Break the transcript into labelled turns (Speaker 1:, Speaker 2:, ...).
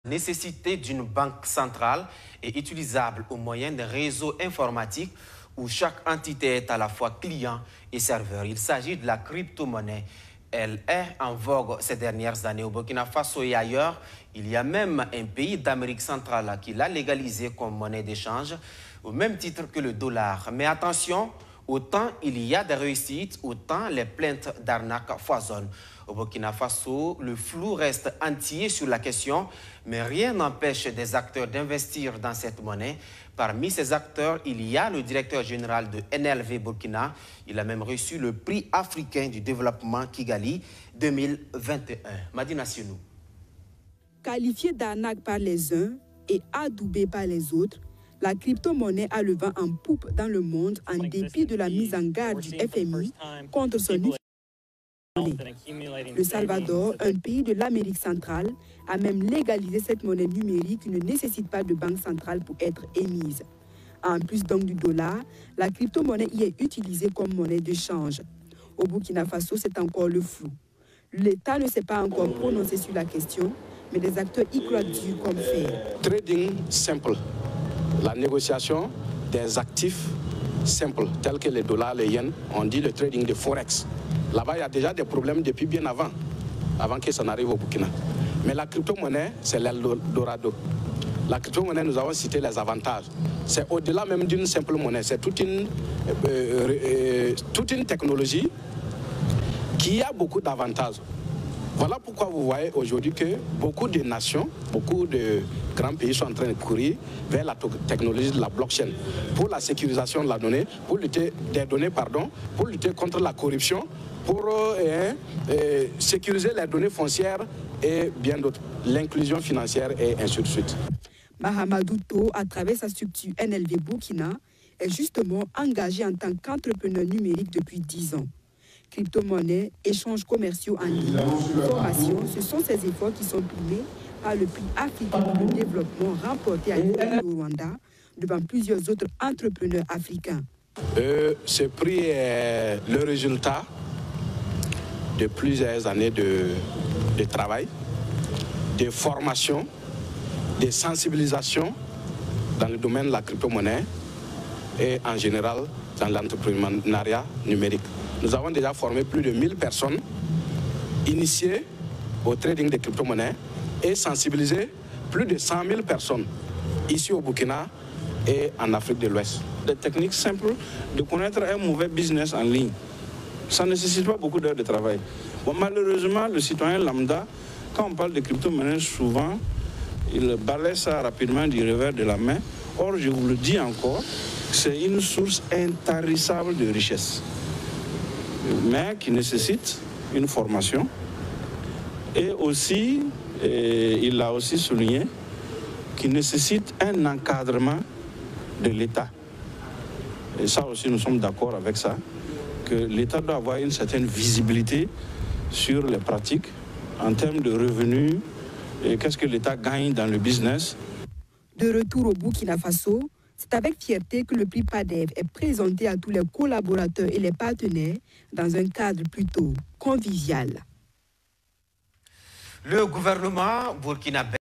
Speaker 1: Nécessité d'une banque centrale est utilisable au moyen d'un réseau informatique où chaque entité est à la fois client et serveur. Il s'agit de la crypto-monnaie. Elle est en vogue ces dernières années au Burkina Faso et ailleurs. Il y a même un pays d'Amérique centrale qui l'a légalisé comme monnaie d'échange au même titre que le dollar. Mais attention, autant il y a des réussites, autant les plaintes d'arnaque foisonnent. Au Burkina Faso, le flou reste entier sur la question, mais rien n'empêche des acteurs d'investir dans cette monnaie. Parmi ces acteurs, il y a le directeur général de NLV Burkina. Il a même reçu le prix africain du développement Kigali 2021. Madina Sionou.
Speaker 2: Qualifiée d'arnaque par les uns et adoubée par les autres, la crypto-monnaie a le vent en poupe dans le monde en dépit de la mise en garde du FMI contre son utilisation. Le Salvador, un pays de l'Amérique centrale, a même légalisé cette monnaie numérique qui ne nécessite pas de banque centrale pour être émise. En plus donc du dollar, la crypto-monnaie y est utilisée comme monnaie de change. Au Burkina Faso, c'est encore le flou. L'État ne s'est pas encore prononcé sur la question, mais des acteurs y croient dur comme fer.
Speaker 3: Trading simple. La négociation des actifs simples, tels que les dollars, les yens, on dit le trading de forex. Là-bas, il y a déjà des problèmes depuis bien avant que ça n'arrive au Burkina. Mais la crypto-monnaie, c'est l'Eldorado. La crypto-monnaie, nous avons cité les avantages. C'est au-delà même d'une simple monnaie. C'est toute une technologie qui a beaucoup d'avantages. Voilà pourquoi vous voyez aujourd'hui que beaucoup de nations, beaucoup de grands pays sont en train de courir vers la technologie de la blockchain pour la sécurisation de la donnée, pour lutter contre la corruption, pour sécuriser les données foncières et bien d'autres, l'inclusion financière et ainsi de suite.
Speaker 2: Mahamadou To, à travers sa structure NLV Burkina, est justement engagé en tant qu'entrepreneur numérique depuis 10 ans. Crypto-monnaie, échanges commerciaux en ligne, formation, ce sont ces efforts qui sont primés par le prix africain pour le développement remporté à au Rwanda devant plusieurs autres entrepreneurs africains.
Speaker 3: Ce prix est le résultat de plusieurs années de travail, de formation, de sensibilisation dans le domaine de la crypto-monnaie et en général dans l'entrepreneuriat numérique. Nous avons déjà formé plus de 1000 personnes initiées au trading de crypto-monnaies et sensibilisé plus de 100 000 personnes ici au Burkina et en Afrique de l'Ouest.
Speaker 4: Des techniques simples de connaître un mauvais business en ligne. Ça ne nécessite pas beaucoup d'heures de travail. Bon, malheureusement, le citoyen lambda, quand on parle de crypto-monnaie, souvent, il balaie ça rapidement du revers de la main. Or, je vous le dis encore, c'est une source intarissable de richesse, mais qui nécessite une formation. Et aussi, il l'a aussi souligné, qui nécessite un encadrement de l'État. Et ça aussi, nous sommes d'accord avec ça, que l'État doit avoir une certaine visibilité sur les pratiques en termes de revenus et qu'est-ce que l'État gagne dans le business.
Speaker 2: De retour au Burkina Faso, c'est avec fierté que le prix PADEV est présenté à tous les collaborateurs et les partenaires dans un cadre plutôt convivial.
Speaker 1: Le gouvernement burkinabé